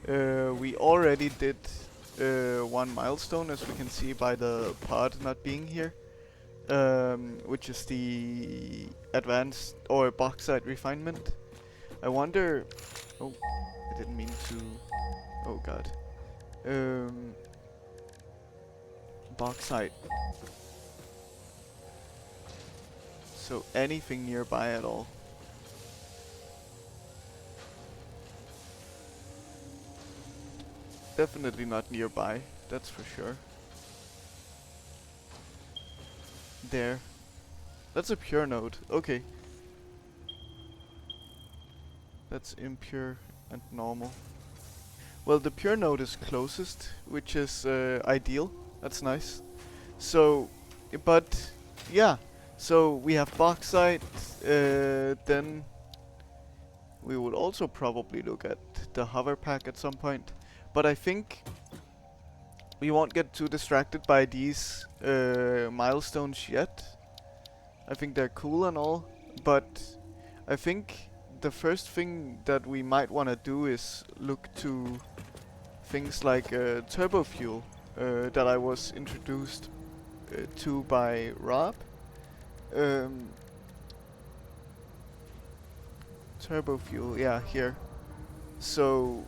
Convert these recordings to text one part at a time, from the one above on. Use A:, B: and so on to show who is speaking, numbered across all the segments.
A: We already did one milestone, as we can see by the pod not being here, which is the advanced or bauxite refinement. I wonder. Oh, I didn't mean to. Oh god. Bauxite. So anything nearby at all. Definitely not nearby, that's for sure. There. That's a pure node. Okay. That's impure and normal. Well, the pure node is closest, which is ideal. That's nice. So, but yeah. So we have bauxite. Then we would also probably look at the hover pack at some point. But I think we won't get too distracted by these milestones yet. I think they're cool and all, but I think the first thing that we might want to do is look to things like Turbofuel that I was introduced to by Rob. Turbofuel, yeah, here. So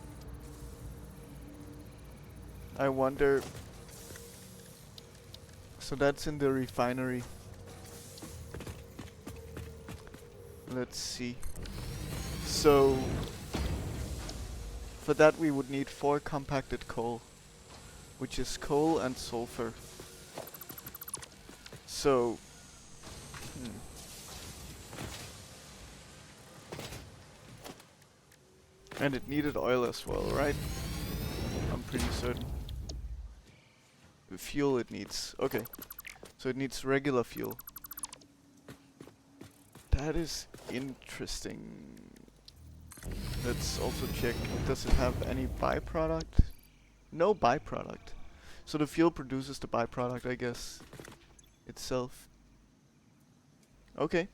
A: I wonder. So that's in the refinery. Let's see. So for that we would need 4 compacted coal, which is coal and sulphur. So and it needed oil as well, right? I'm pretty certain. Fuel it needs. Okay. So it needs regular fuel. That is interesting. Let's also check. Does it have any byproduct? No byproduct. So the fuel produces the byproduct, I guess, itself. Okay.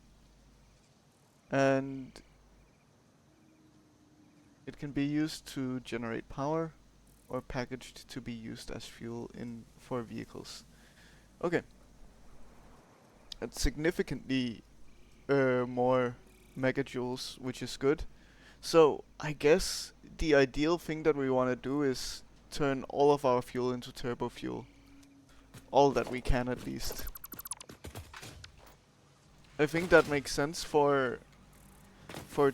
A: And it can be used to generate power or packaged to be used as fuel for vehicles. Okay. It's significantly more megajoules, which is good. So I guess the ideal thing that we want to do is turn all of our fuel into turbo fuel. All that we can, at least. I think that makes sense for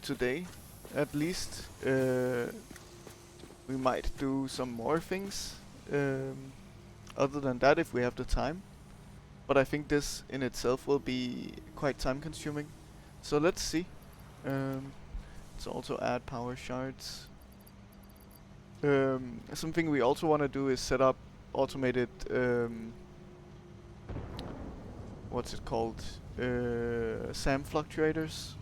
A: today, at least. We might do some more things other than that if we have the time. But I think this in itself will be quite time consuming. So let's see. Let's also add power shards. Something we also want to do is set up automated what's it called? SAM fluctuators.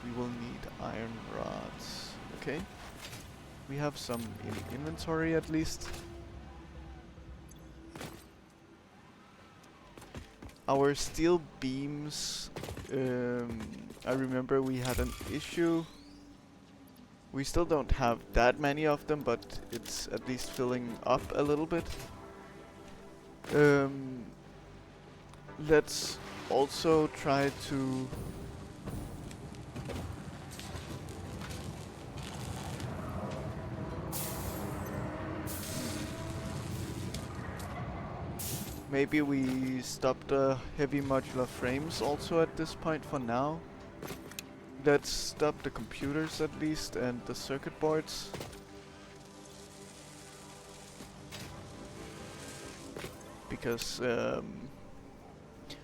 A: We will need iron rods. Okay. We have some in inventory at least. Our steel beams, I remember we had an issue. We still don't have that many of them, but it's at least filling up a little bit. Let's also try to maybe we stop the heavy modular frames also at this point for now. Let's stop the computers at least and the circuit boards. Because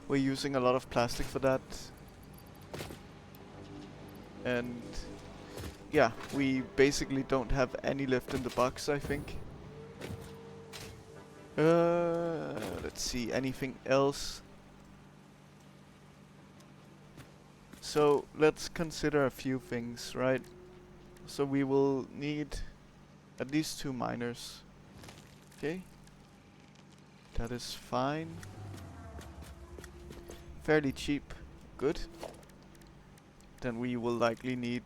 A: we're using a lot of plastic for that. And yeah, we basically don't have any left in the box, I think. Let's see, anything else? So let's consider a few things, right? So we will need at least 2 miners. Okay. That is fine. Fairly cheap. good. Then we will likely need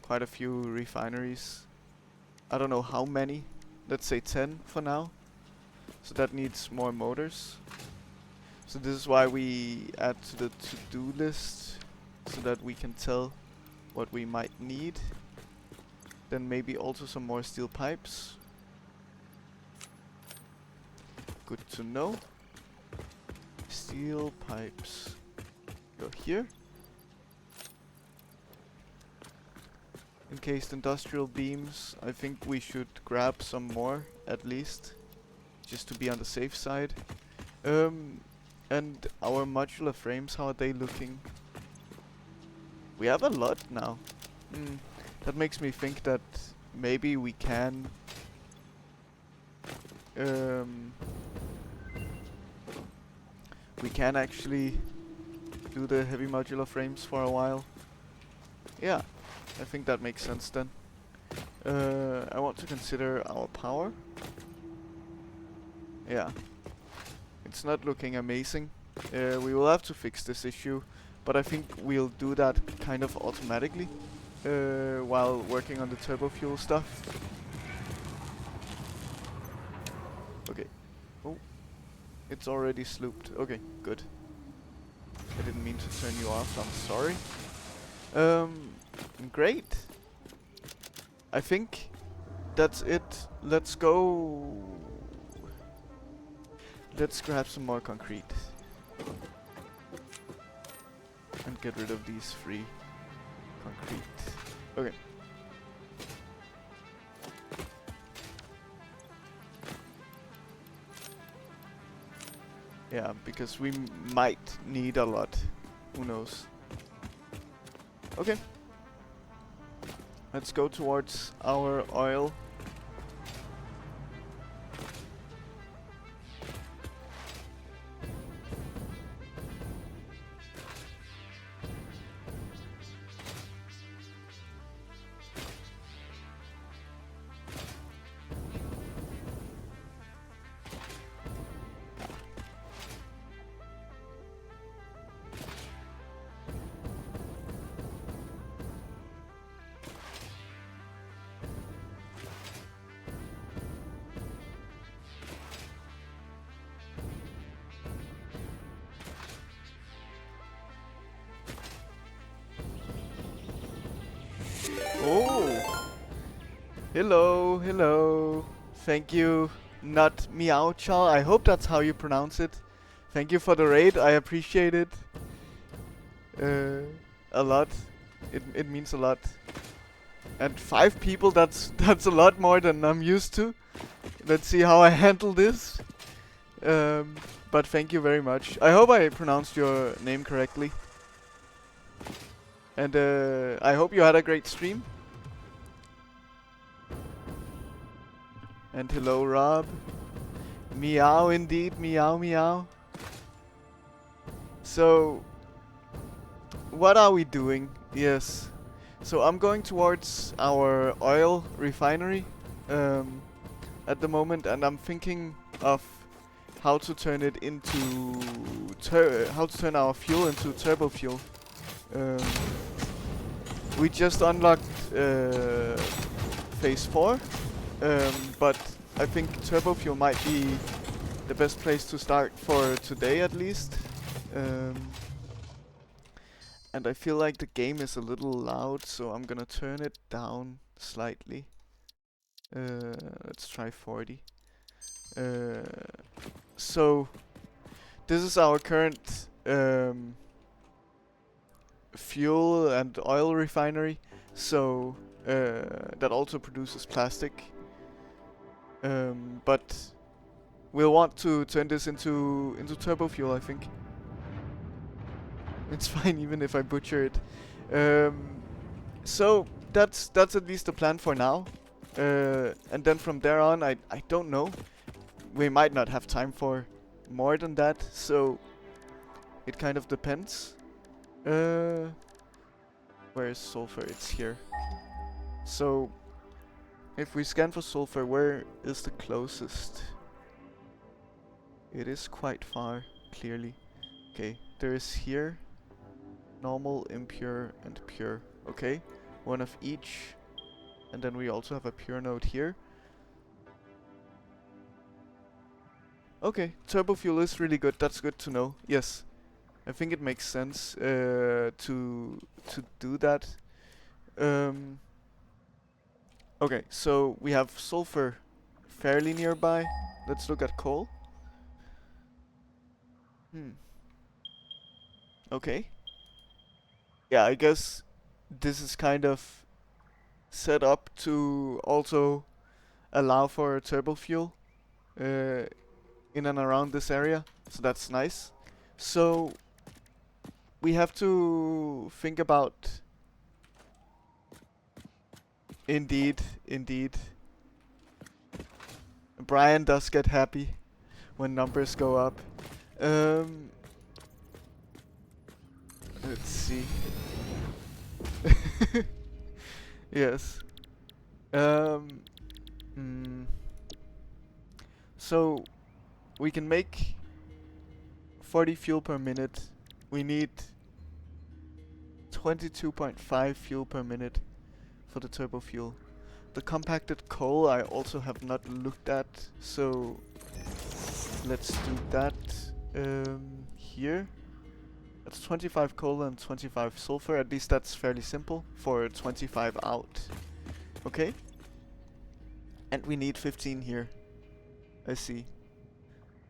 A: quite a few refineries. I don't know how many. Let's say 10 for now. So that needs more motors. So this is why we add to the to-do list, so that we can tell what we might need. Then maybe also some more steel pipes. Good to know. Steel pipes go here. Encased industrial beams, I think we should grab some more at least, just to be on the safe side. And our modular frames, how are they looking? We have a lot now. That makes me think that maybe we can actually do the heavy modular frames for a while. Yeah, I think that makes sense then. I want to consider our power. Yeah, it's not looking amazing. We will have to fix this issue, but I think we'll do that kind of automatically while working on the turbofuel stuff. Okay. Oh, it's already slooped. Okay, good. I didn't mean to turn you off, I'm sorry. Great. I think that's it. Let's go. Let's grab some more concrete. And get rid of these free concrete. Okay. Yeah, because we might need a lot. Who knows? Okay. Let's go towards our oil. Oh! Hello, hello. Thank you, not Meow Cha. I hope that's how you pronounce it. Thank you for the raid. I appreciate it. A lot. It means a lot. And 5 people, that's a lot more than I'm used to. Let's see how I handle this. But thank you very much. I hope I pronounced your name correctly. And I hope you had a great stream. And hello, Rob. Meow indeed, meow meow. So, what are we doing? Yes. So I'm going towards our oil refinery at the moment, and I'm thinking of how to turn it into how to turn our fuel into turbo fuel. We just unlocked phase 4. But I think turbo fuel might be the best place to start for today at least. And I feel like the game is a little loud, so I'm gonna turn it down slightly. Let's try 40. So this is our current fuel and oil refinery. So that also produces plastic. But we'll want to turn this into turbo fuel, I think. It's fine even if I butcher it. So that's at least the plan for now. And then from there on, I don't know. We might not have time for more than that, so it kind of depends. Where is sulphur? It's here. So if we scan for sulphur, where is the closest? It is quite far, clearly. Okay, there is here normal, impure, and pure. Okay, one of each. And then we also have a pure node here. Okay, turbofuel is really good. That's good to know. Yes, I think it makes sense to do that. Okay, so we have sulfur fairly nearby. Let's look at coal. Okay. Yeah, I guess this is kind of set up to also allow for turbofuel uh, in and around this area. So that's nice. So we have to think about... Indeed, indeed. Brian does get happy when numbers go up. Let's see. Yes. So we can make 40 fuel per minute. We need 22.5 fuel per minute for the turbo fuel. The compacted coal I also have not looked at, so let's do that here. That's 25 coal and 25 sulfur. At least that's fairly simple for 25 out. Okay. And we need 15 here. I see.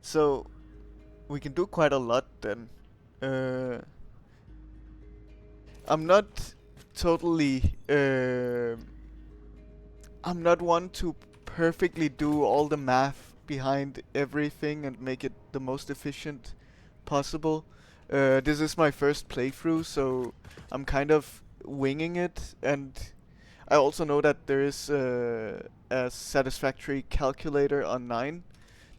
A: So we can do quite a lot then. I'm not totally... I'm not one to perfectly do all the math behind everything and make it the most efficient possible. This is my first playthrough, so I'm kind of winging it, and I also know that there is a Satisfactory calculator on 9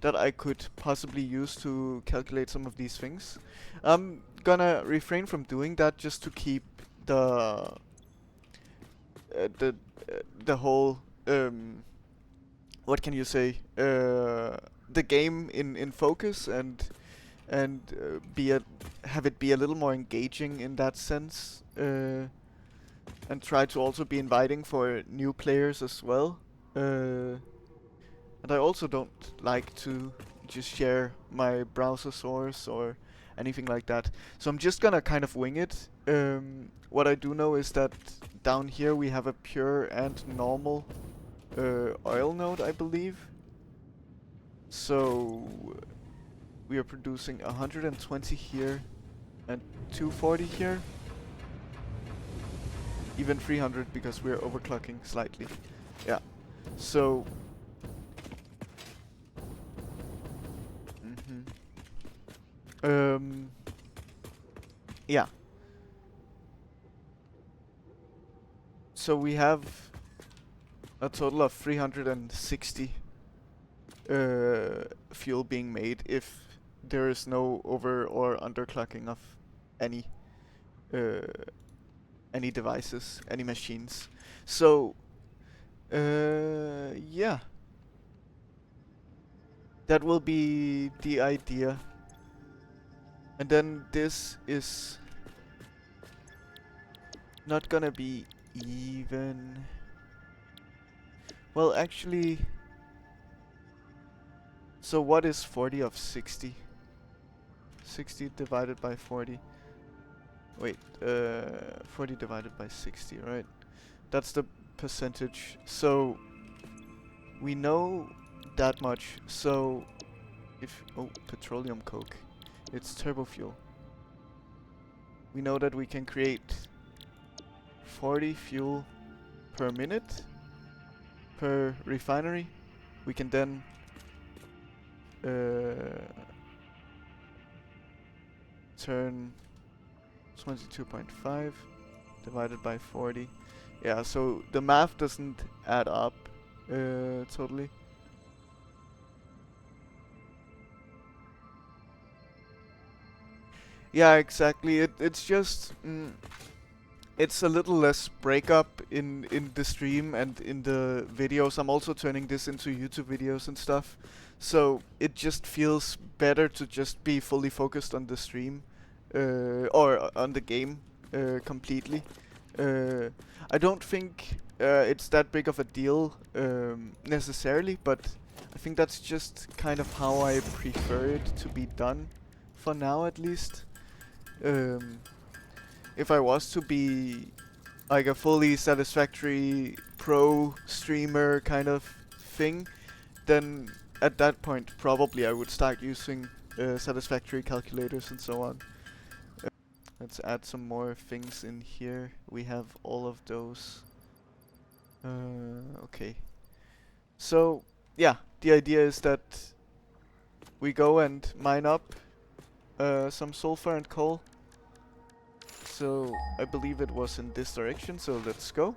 A: that I could possibly use to calculate some of these things. I'm gonna refrain from doing that just to keep the whole what can you say, the game in focus, and have it be a little more engaging in that sense, and try to also be inviting for new players as well. And I also don't like to just share my browser source or anything like that. So I'm just gonna kind of wing it. What I do know is that down here we have a pure and normal oil node, I believe. So we are producing 120 here and 240 here. Even 300 because we are overclocking slightly. Yeah. So yeah. So we have a total of 360 fuel being made if there is no over or underclocking of any devices, any machines. So yeah, that will be the idea. And then this is not gonna be even. Well, actually, so what is 40 of 60? 60 divided by 40. Wait, 40 divided by 60, right? That's the percentage. So we know that much. So if petroleum coke, it's turbofuel. We know that we can create 40 fuel per minute per refinery. We can then turn 22.5 divided by 40. Yeah, so the math doesn't add up totally. Yeah, exactly. It's just it's a little less breakup in the stream and in the videos. I'm also turning this into YouTube videos and stuff, so it just feels better to just be fully focused on the stream or on the game completely. I don't think it's that big of a deal necessarily, but I think that's just kind of how I prefer it to be done, for now at least. If I was to be like a fully Satisfactory pro streamer kind of thing, then at that point probably I would start using Satisfactory calculators and so on. Let's add some more things in here. We have all of those. Okay. So, yeah, the idea is that we go and mine up some sulfur and coal. So, I believe it was in this direction, so let's go.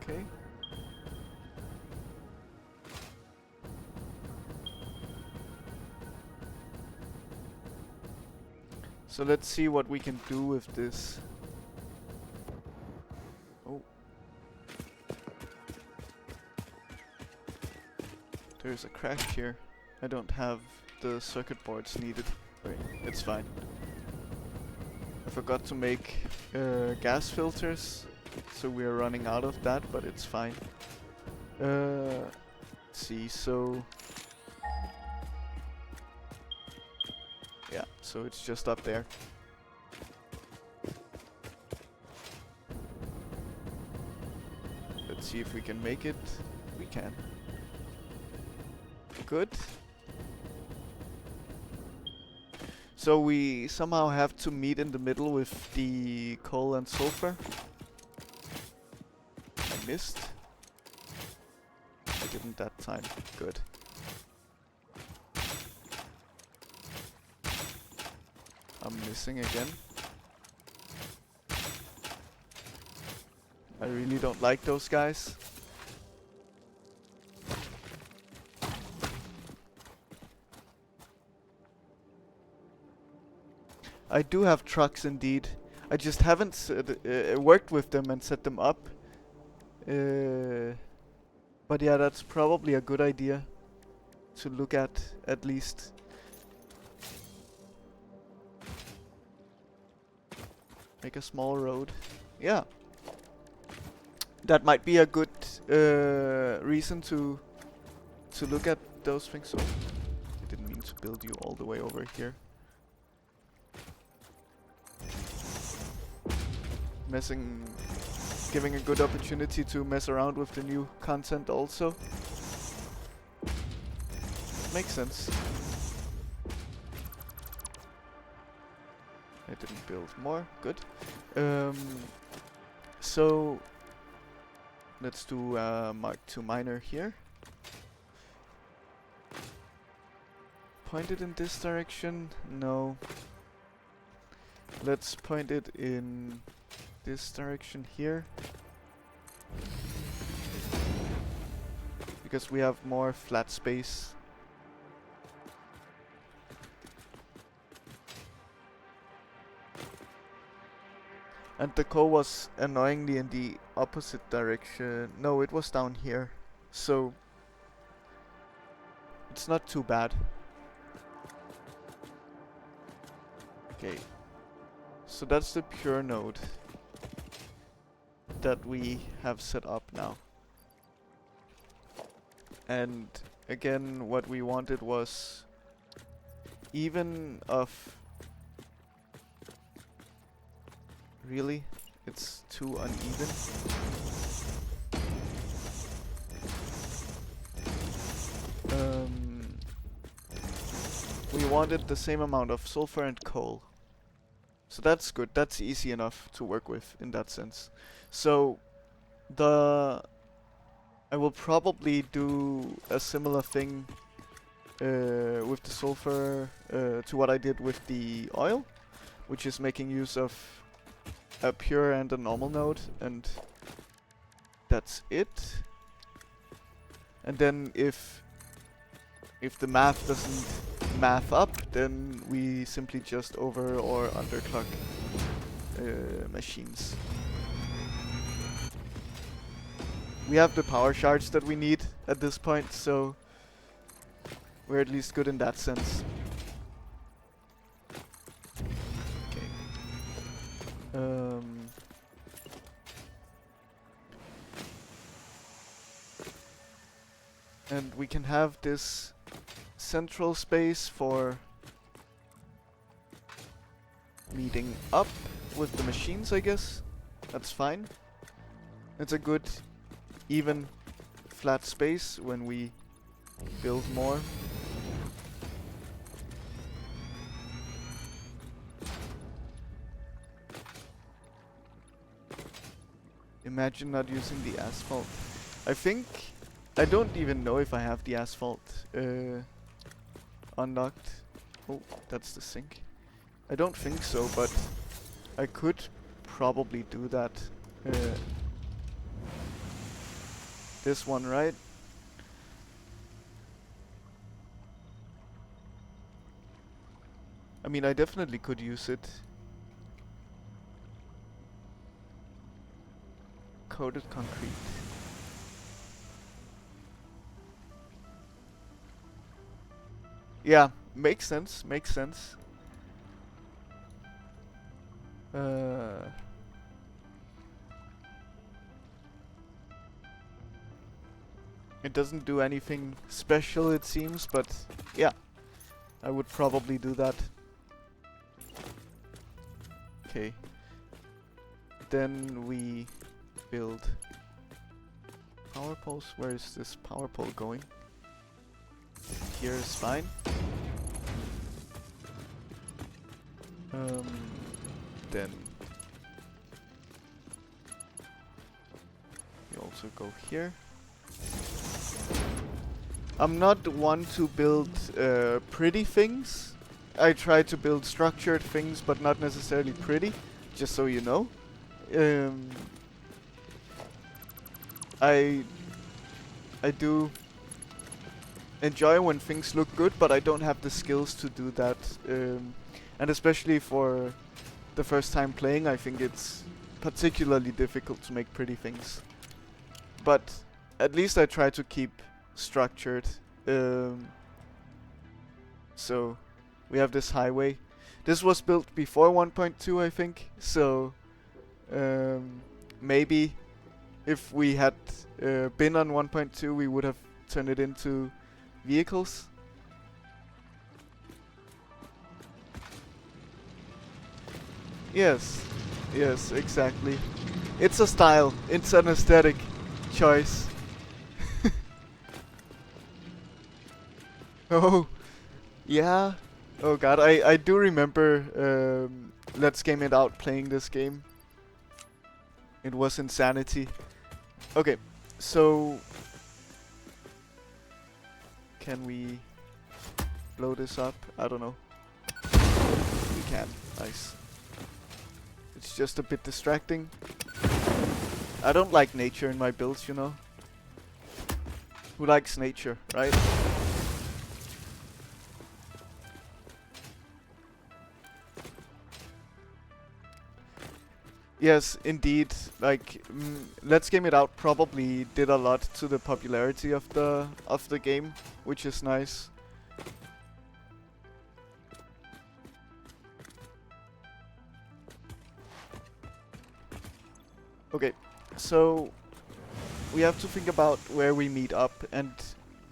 A: Okay. So let's see what we can do with this. Oh. There's a crash here. I don't have the circuit boards needed. Wait, it's fine. I forgot to make gas filters, so we are running out of that, but it's fine. Let's see, so... yeah, so it's just up there. Let's see if we can make it. We can. Good. So we somehow have to meet in the middle with the coal and sulfur. I missed. I didn't that time. Good. I'm missing again. I really don't like those guys. I do have trucks indeed. I just haven't worked with them and set them up. But yeah, that's probably a good idea to look at least. Make a small road. Yeah. That might be a good reason to look at those things. So I didn't mean to build you all the way over here. Giving a good opportunity to mess around with the new content also. Makes sense. I didn't build more. Good. So let's do Mark II miner here. Point it in this direction? No. Let's point it in this direction here. Because we have more flat space. And the coal was annoyingly in the opposite direction. No, it was down here. So it's not too bad. Okay. So that's the pure node that we have set up now. And again, what we wanted was even of... Really? It's too uneven. We wanted the same amount of sulfur and coal. So that's good. That's easy enough to work with in that sense. So I will probably do a similar thing with the sulfur to what I did with the oil, which is making use of a pure and a normal node, and that's it. And then if the math doesn't math up, then we simply just over or underclock machines. We have the power shards that we need, at this point, so we're at least good in that sense. Okay. And we can have this central space for meeting up with the machines, I guess. That's fine. It's a good, even, flat space when we build more. Imagine not using the asphalt. I don't even know if I have the asphalt unlocked. Oh, that's the sink. I don't think so, but I could probably do that. This one, right? I mean, I definitely could use it. Coated concrete. Yeah, makes sense, makes sense. It doesn't do anything special, it seems, but yeah, I would probably do that. Okay. Then we build power poles. Where is this power pole going? Here is fine. Then we also go here. I'm not one to build pretty things. I try to build structured things, but not necessarily pretty, just so you know. I do enjoy when things look good, but I don't have the skills to do that. And especially for the first time playing, I think it's particularly difficult to make pretty things. But at least I try to keep structured. So we have this highway. This was built before 1.2, I think. So maybe if we had been on 1.2, we would have turned it into vehicles. Yes, yes, exactly. It's a style. It's an aesthetic choice. Oh, yeah. Oh god, I do remember Let's Game It Out playing this game. It was insanity. Okay, so can we blow this up? I don't know. We can. Nice. It's just a bit distracting. I don't like nature in my builds, you know. Who likes nature, right? Yes, indeed. Like, Let's Game It Out probably did a lot to the popularity of the game, which is nice. Okay, so we have to think about where we meet up, and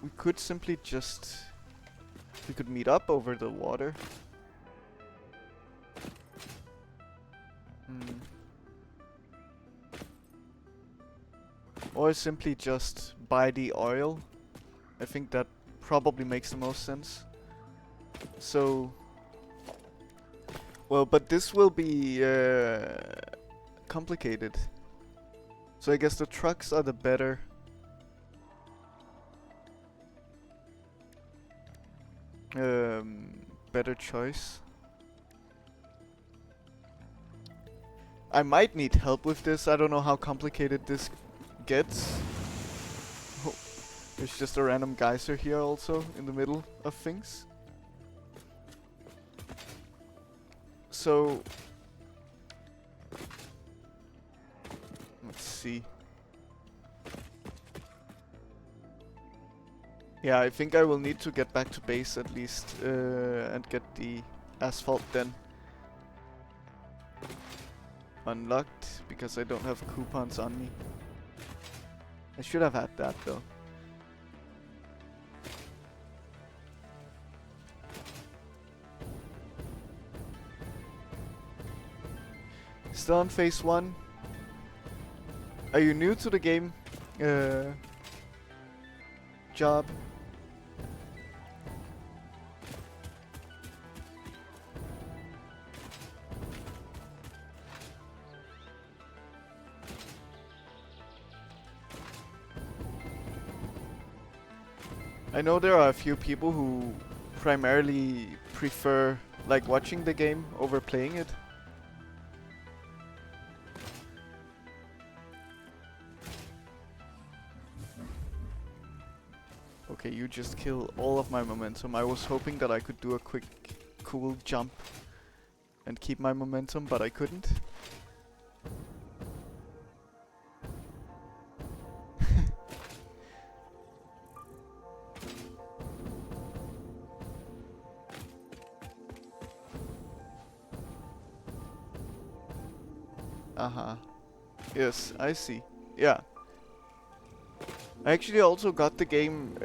A: we could simply just meet up over the water. Or simply just buy the oil. I think that probably makes the most sense. So, well, but this will be complicated. So I guess the trucks are the better choice. I might need help with this. I don't know how complicated this gets. Oh, there's just a random geyser here also in the middle of things. So let's see. Yeah, I think I will need to get back to base at least and get the asphalt then unlocked because I don't have coupons on me. I should have had that though. Still on phase 1. Are you new to the game? Job? I know there are a few people who primarily prefer like watching the game over playing it. Okay, you just kill all of my momentum. I was hoping that I could do a quick, cool jump and keep my momentum, but I couldn't. Uh-huh. Yes, I see. Yeah. I actually also got the game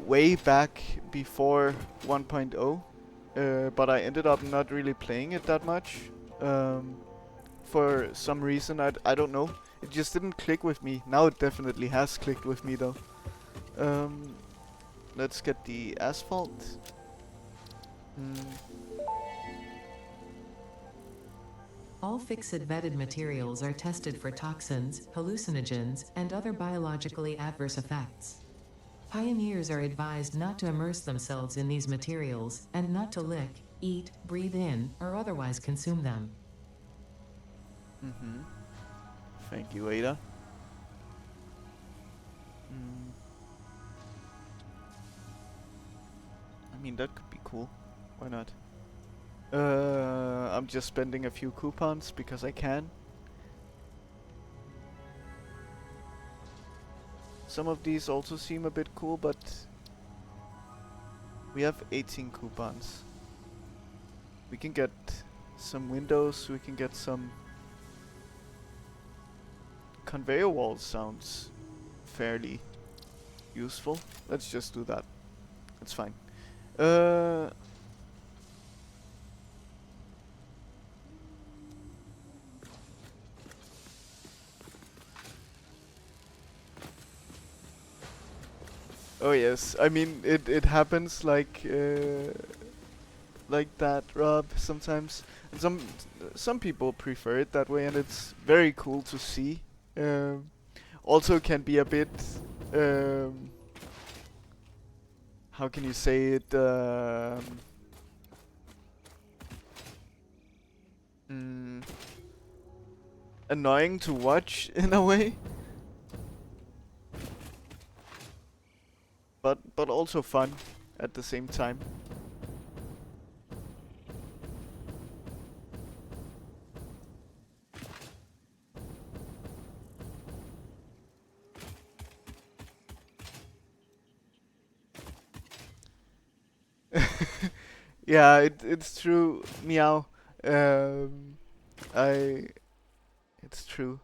A: way back before 1.0, but I ended up not really playing it that much. For some reason, I don't know. It just didn't click with me. Now it definitely has clicked with me though. Let's get the asphalt.
B: All FICSIT-vetted materials are tested for toxins, hallucinogens, and other biologically adverse effects. Pioneers are advised not to immerse themselves in these materials, and not to lick, eat, breathe in, or otherwise consume them.
A: Thank you, Ada. I mean, that could be cool. Why not? I'm just spending a few coupons because I can. Some of these also seem a bit cool, but we have 18 coupons. We can get some windows, we can get some conveyor walls. Sounds fairly useful. Let's just do that. That's fine. Oh yes, I mean it happens like that, Rob. Sometimes some people prefer it that way, and it's very cool to see. Also, can be a bit how can you say it? Annoying to watch in a way. But also fun at the same time. Yeah, it's true, meow. It's true.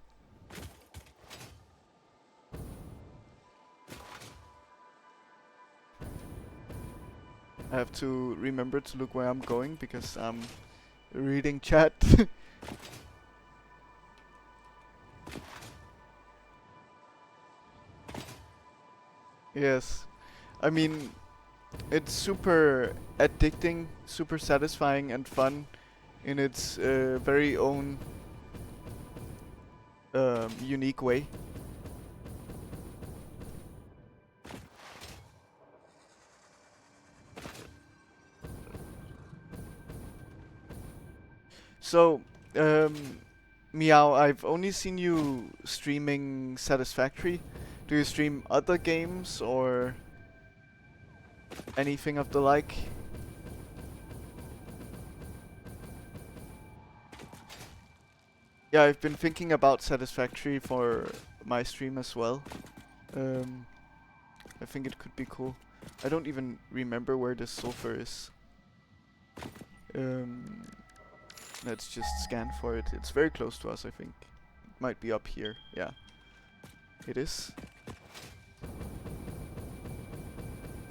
A: I have to remember to look where I'm going because I'm reading chat. Yes. I mean, it's super addicting, super satisfying and fun in its very own unique way. So, Meow, I've only seen you streaming Satisfactory. Do you stream other games or anything of the like? Yeah, I've been thinking about Satisfactory for my stream as well. I think it could be cool. I don't even remember where this sulphur is. Let's just scan for it. It's very close to us, I think. It might be up here. Yeah, it is.